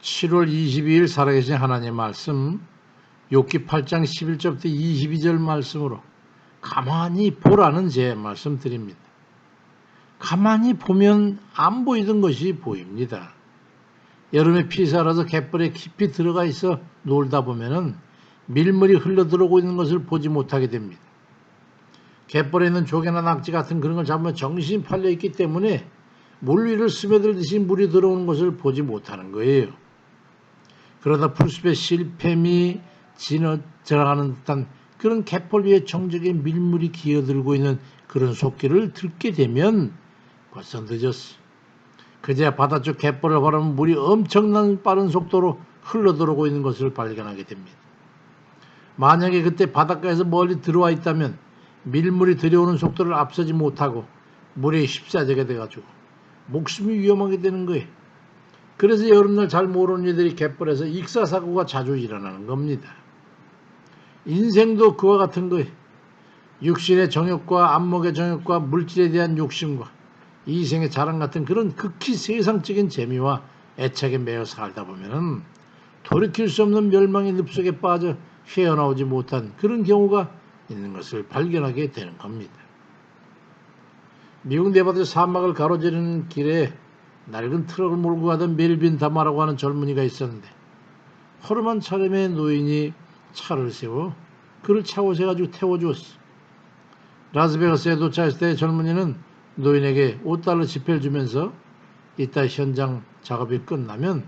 7월 22일 살아계신 하나님의 말씀 욥기 8장 11절부터 22절 말씀으로 가만히 보라는 제 말씀 드립니다. 가만히 보면 안 보이던 것이 보입니다. 여름에 피살아서 갯벌에 깊이 들어가 있어 놀다 보면은 밀물이 흘러들어오고 있는 것을 보지 못하게 됩니다. 갯벌에 있는 조개나 낙지 같은 그런 걸 잡으면 정신이 팔려있기 때문에 물 위를 스며들듯이 물이 들어오는 것을 보지 못하는 거예요. 그러다 풀숲에 실패미 지나가는 듯한 그런 갯벌 위에 정적의 밀물이 기어들고 있는 그런 속기를 듣게 되면 벌써 늦었어. 그제야 바다쪽 갯벌을 바라보면 물이 엄청난 빠른 속도로 흘러들어오고 있는 것을 발견하게 됩니다. 만약에 그때 바닷가에서 멀리 들어와 있다면 밀물이 들여오는 속도를 앞서지 못하고 물에 휩싸지게 돼가지고 목숨이 위험하게 되는 거예요. 그래서 여름날 잘 모르는 이들이 갯벌에서 익사사고가 자주 일어나는 겁니다. 인생도 그와 같은 거예요. 육신의 정욕과 안목의 정욕과 물질에 대한 욕심과 이생의 자랑 같은 그런 극히 세상적인 재미와 애착에 매여 살다 보면 돌이킬 수 없는 멸망의 늪속에 빠져 헤어나오지 못한 그런 경우가 있는 것을 발견하게 되는 겁니다. 미국 네바다 사막을 가로지르는 길에 낡은 트럭을 몰고 가던 멜빈 다마라고 하는 젊은이가 있었는데 허름한 차림의 노인이 차를 세워 그를 차고 세가지고 태워주었어. 라스베가스에 도착했을 때 젊은이는 노인에게 $5 지폐를 주면서 이따 현장 작업이 끝나면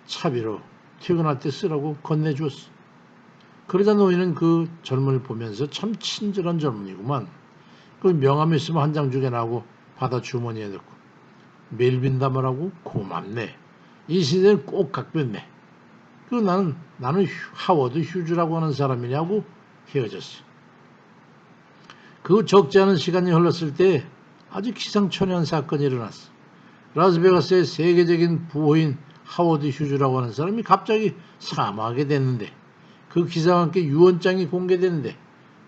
차비로 퇴근할 때 쓰라고 건네주었어. 그러자 노인은 그 젊은이를 보면서 참 친절한 젊은이구만. 그 명함 있으면 한 장 주게나고 받아 주머니에 넣고 멜빈 다마라고 고맙네. 이 시대는 꼭 각별네. 나는 하워드 휴즈라고 하는 사람이냐고 헤어졌어. 그 적지 않은 시간이 흘렀을 때 아주 기상천외한 사건이 일어났어. 라스베가스의 세계적인 부호인 하워드 휴즈라고 하는 사람이 갑자기 사망하게 됐는데 그 기사와 함께 유언장이 공개되는데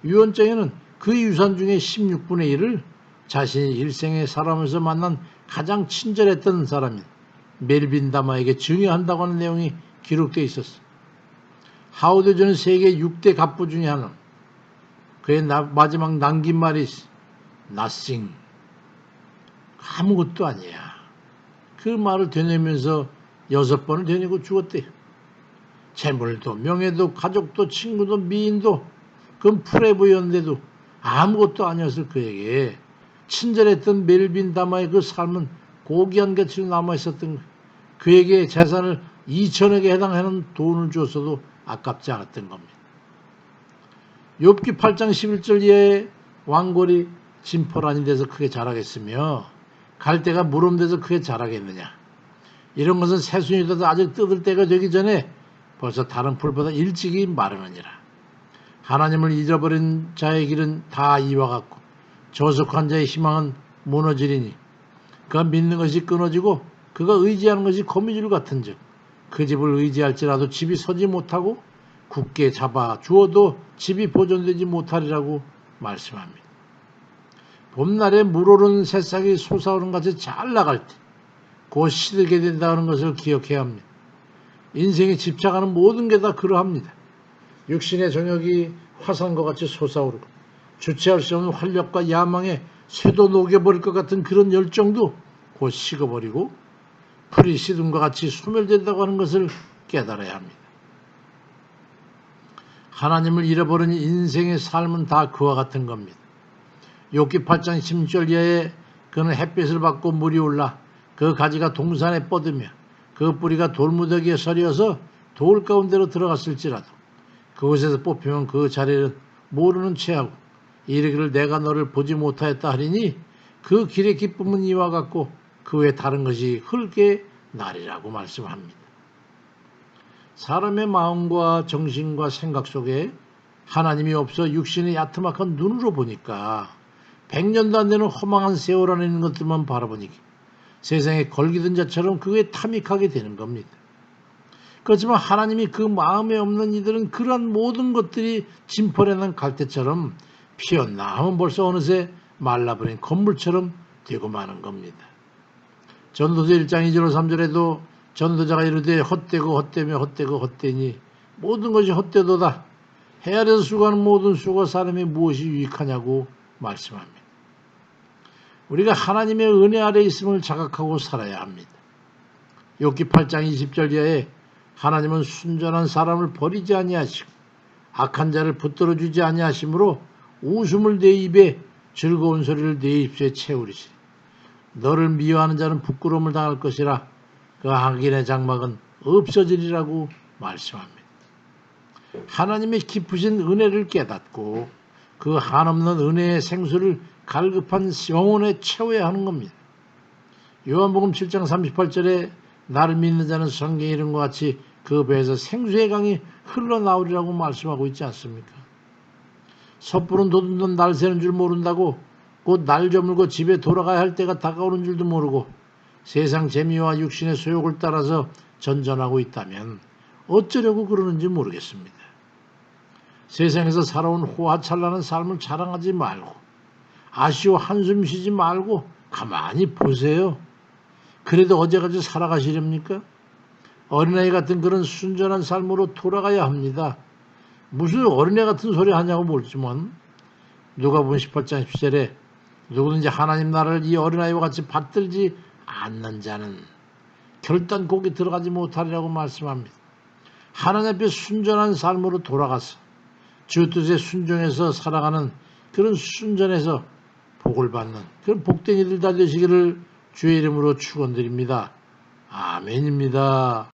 유언장에는 그 유산 중에 16분의 1을 자신이 일생에 살아오면서 만난 가장 친절했던 사람인 멜빈 다마에게 증여한다고 하는 내용이 기록되어 있었어. 하워드 휴즈는 세계 6대 갑부 중에 하나. 그의 마지막 남긴 말이 nothing. 아무것도 아니야. 그 말을 되뇌면서 6번을 되뇌고 죽었대요. 재물도 명예도 가족도 친구도 미인도 그건 프레브였는데도 아무것도 아니었을 그에게 친절했던 멜빈 다마의 그 삶은 고귀한 가치로 남아있었던 거예요. 그에게 재산을 2천억에 해당하는 돈을 줬어도 아깝지 않았던 겁니다. 욥기 8장 11절 이하의 왕골이 진포란이 돼서 크게 자라겠으며 갈대가 무럼 돼서 크게 자라겠느냐. 이런 것은 새순이 돋아 아직 뜯을 때가 되기 전에 벌써 다른 풀보다 일찍이 마르느니라. 하나님을 잊어버린 자의 길은 다 이와 같고 저속한 자의 희망은 무너지리니 그가 믿는 것이 끊어지고 그가 의지하는 것이 거미줄 같은즉 그 집을 의지할지라도 집이 서지 못하고 굳게 잡아 주어도 집이 보존되지 못하리라고 말씀합니다. 봄날에 물오른 새싹이 솟아오른 같이 잘 나갈 때 곧 시들게 된다는 것을 기억해야 합니다. 인생에 집착하는 모든 게 다 그러합니다. 육신의 정욕이 화산과 같이 솟아오르고 주체할 수 없는 활력과 야망에 쇠도 녹여버릴 것 같은 그런 열정도 곧 식어버리고 풀이 시든과 같이 소멸된다고 하는 것을 깨달아야 합니다. 하나님을 잃어버린 인생의 삶은 다 그와 같은 겁니다. 욥기 8장 16절 이하에 그는 햇빛을 받고 물이 올라 그 가지가 동산에 뻗으며 그 뿌리가 돌무더기에 서리어서 돌 가운데로 들어갔을지라도 그곳에서 뽑히면 그 자리를 모르는 채하고 이르기를 내가 너를 보지 못하였다 하리니 그 길의 기쁨은 이와 같고 그 외 다른 것이 흙의 날이라고 말씀합니다. 사람의 마음과 정신과 생각 속에 하나님이 없어 육신의 야트막한 눈으로 보니까 100년도 안 되는 허망한 세월 안에 있는 것들만 바라보니 세상에 걸기든 자처럼 그게 탐닉하게 되는 겁니다. 그렇지만 하나님이 그 마음에 없는 이들은 그러한 모든 것들이 진펄에 난 갈대처럼 피었나 하면 벌써 어느새 말라버린 건물처럼 되고 마는 겁니다. 전도서 1장 2절 3절에도 전도자가 이르되 헛되고 헛되며 헛되고 헛되니 모든 것이 헛되도다. 해 아래서 수고하는 모든 수고 사람이 무엇이 유익하냐고 말씀합니다. 우리가 하나님의 은혜 아래 있음을 자각하고 살아야 합니다. 욥기 8장 20절 이하에 하나님은 순전한 사람을 버리지 아니하시고 악한 자를 붙들어 주지 아니하시므로 웃음을 내 입에 즐거운 소리를 내 입술에 채우리시리. 너를 미워하는 자는 부끄러움을 당할 것이라 그 악인의 장막은 없어지리라고 말씀합니다. 하나님의 깊으신 은혜를 깨닫고 그 한없는 은혜의 생수를 갈급한 영혼에 채워야 하는 겁니다. 요한복음 7장 38절에 나를 믿는 자는 성경에 이른 것 같이 그 배에서 생수의 강이 흘러나오리라고 말씀하고 있지 않습니까? 섣부른 도둑은 날 새는 줄 모른다고 곧 날 저물고 집에 돌아가야 할 때가 다가오는 줄도 모르고 세상 재미와 육신의 소욕을 따라서 전전하고 있다면 어쩌려고 그러는지 모르겠습니다. 세상에서 살아온 호화찬란한 삶을 자랑하지 말고 아쉬워 한숨 쉬지 말고 가만히 보세요. 그래도 어제까지 살아가시렵니까? 어린아이 같은 그런 순전한 삶으로 돌아가야 합니다. 무슨 어린애 같은 소리 하냐고 묻지만 누가복음 18장 10절에 누구든지 하나님 나라를 이 어린아이와 같이 받들지 않는 자는 결단코기 들어가지 못하리라고 말씀합니다. 하나님 앞에 순전한 삶으로 돌아가서 주 뜻에 순종해서 살아가는 그런 순전해서 복을 받는 그런 복된 이들 다 되시기를 주의 이름으로 축원드립니다. 아멘입니다.